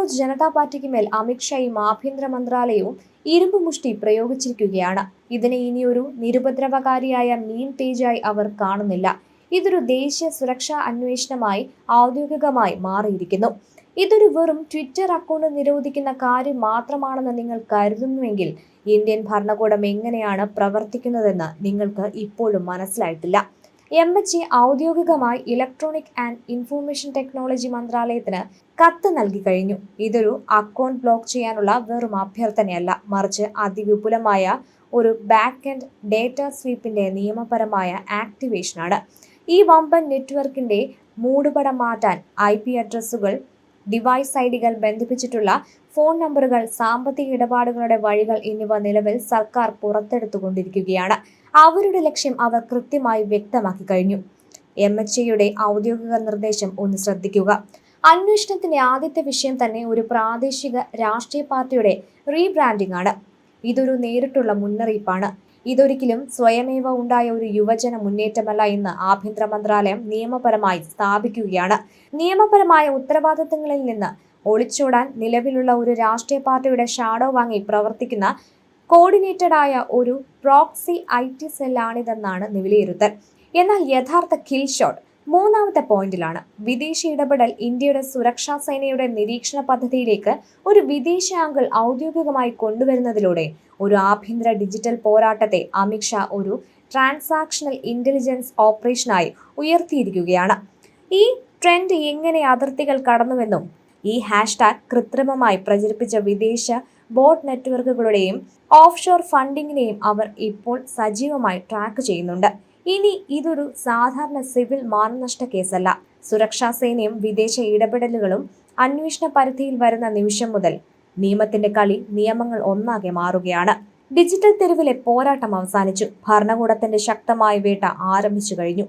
മനോജ് ജനതാ പാർട്ടിക്ക് മേൽ അമിത്ഷായും ആഭ്യന്തര മന്ത്രാലയവും ഇരുമ്പ് മുഷ്ടി പ്രയോഗിച്ചിരിക്കുകയാണ്. ഇതിനെ ഇനിയൊരു നിരുപദ്രവകാരിയായ മീം പേജായി അവർ കാണുന്നില്ല. ഇതൊരു ദേശീയ സുരക്ഷാ അന്വേഷണമായി ഔദ്യോഗികമായി മാറിയിരിക്കുന്നു. ഇതൊരു വെറും ട്വിറ്റർ അക്കൗണ്ട് നിരോധിക്കുന്ന കാര്യം മാത്രമാണെന്ന് നിങ്ങൾ കരുതുന്നുവെങ്കിൽ ഇന്ത്യൻ ഭരണകൂടം എങ്ങനെയാണ് പ്രവർത്തിക്കുന്നതെന്ന് നിങ്ങൾക്ക് ഇപ്പോഴും മനസ്സിലായിട്ടില്ല. MHA ഔദ്യോഗികമായി ഇലക്ട്രോണിക് ആൻഡ് ഇൻഫർമേഷൻ ടെക്നോളജി മന്ത്രാലയത്തിന് കത്ത് നൽകി കഴിഞ്ഞു. ഇതൊരു അക്കൗണ്ട് ബ്ലോക്ക് ചെയ്യാനുള്ള വെറും അഭ്യർത്ഥനയല്ല, മറിച്ച് അതിവിപുലമായ ഒരു ബാക്ക് എൻഡ് ഡേറ്റ സ്വീപ്പിന്റെ നിയമപരമായ ആക്ടിവേഷനാണ്. ഈ വമ്പൻ നെറ്റ്വർക്കിന്റെ മൂടുപടം മാറ്റാൻ IP അഡ്രസ്സുകൾ, ഡിവൈസ് ഐഡികൾ, ബന്ധിപ്പിച്ചിട്ടുള്ള ഫോൺ നമ്പറുകൾ, സാമ്പത്തിക ഇടപാടുകളുടെ വഴികൾ എന്നിവ നിലവിൽ സർക്കാർ പുറത്തെടുത്തുകൊണ്ടിരിക്കുകയാണ്. അവരുടെ ലക്ഷ്യം അവർ കൃത്യമായി വ്യക്തമാക്കി കഴിഞ്ഞു. MHAയുടെ ഔദ്യോഗിക നിർദ്ദേശം ഒന്ന് ശ്രദ്ധിക്കുക. അന്വേഷണത്തിന്റെ ആദ്യത്തെ വിഷയം തന്നെ ഒരു പ്രാദേശിക രാഷ്ട്രീയ പാർട്ടിയുടെ റീബ്രാൻഡിംഗ് ആണ്. ഇതൊരു നേരിട്ടുള്ള മുന്നറിയിപ്പാണ്. ഇതൊരിക്കലും സ്വയമേവ ഉണ്ടായ ഒരു യുവജന മുന്നേറ്റമല്ല എന്ന് ആഭ്യന്തര മന്ത്രാലയം നിയമപരമായി സ്ഥാപിക്കുകയാണ്. നിയമപരമായ ഉത്തരവാദിത്തങ്ങളിൽ നിന്ന് ഒളിച്ചോടാൻ നിലവിലുള്ള ഒരു രാഷ്ട്രീയ പാർട്ടിയുടെ ഷാഡോ വാങ്ങി പ്രവർത്തിക്കുന്ന കോർഡിനേറ്റഡ് ആയ ഒരു പ്രോക്സി IT സെല്ലാണിതെന്നാണ് വിലയിരുത്തൽ. എന്നാൽ യഥാർത്ഥ കിൽ ഷോട്ട് മൂന്നാമത്തെ പോയിന്റിലാണ്. വിദേശ ഇടപെടൽ. ഇന്ത്യയുടെ സുരക്ഷാ സേനയുടെ നിരീക്ഷണ പദ്ധതിയിലേക്ക് ഒരു വിദേശ ആംഗിൾ ഔദ്യോഗികമായി കൊണ്ടുവരുന്നതിലൂടെ ഒരു ആഭ്യന്തര ഡിജിറ്റൽ പോരാട്ടത്തെ അമിത്ഷാ ഒരു ട്രാൻസാക്ഷണൽ ഇന്റലിജൻസ് ഓപ്പറേഷനായി ഉയർത്തിയിരിക്കുകയാണ്. ഈ ട്രെൻഡ് എങ്ങനെ അതിർത്തികൾ കടന്നുവെന്നും ഈ ഹാഷ്ടാഗ് കൃത്രിമമായി പ്രചരിപ്പിച്ച വിദേശ ബോട്ട് നെറ്റ്വർക്കുകളുടെയും ഓഫ്ഷോർ ഫണ്ടിങ്ങിനെയും അവർ ഇപ്പോൾ സജീവമായി ട്രാക്ക് ചെയ്യുന്നുണ്ട്. ഇനി ഇതൊരു സാധാരണ സിവിൽ മാനനഷ്ട കേസല്ല. സുരക്ഷാ സേനയും വിദേശ ഇടപെടലുകളും അന്വേഷണ പരിധിയിൽ വരുന്ന നിമിഷം മുതൽ നിയമത്തിന്റെ കളി, നിയമങ്ങൾ ഒന്നാകെ മാറുകയാണ്. ഡിജിറ്റൽ തെരുവിലെ പോരാട്ടം അവസാനിച്ചു. ഭരണകൂടത്തിന്റെ ശക്തമായ വേട്ട ആരംഭിച്ചു കഴിഞ്ഞു.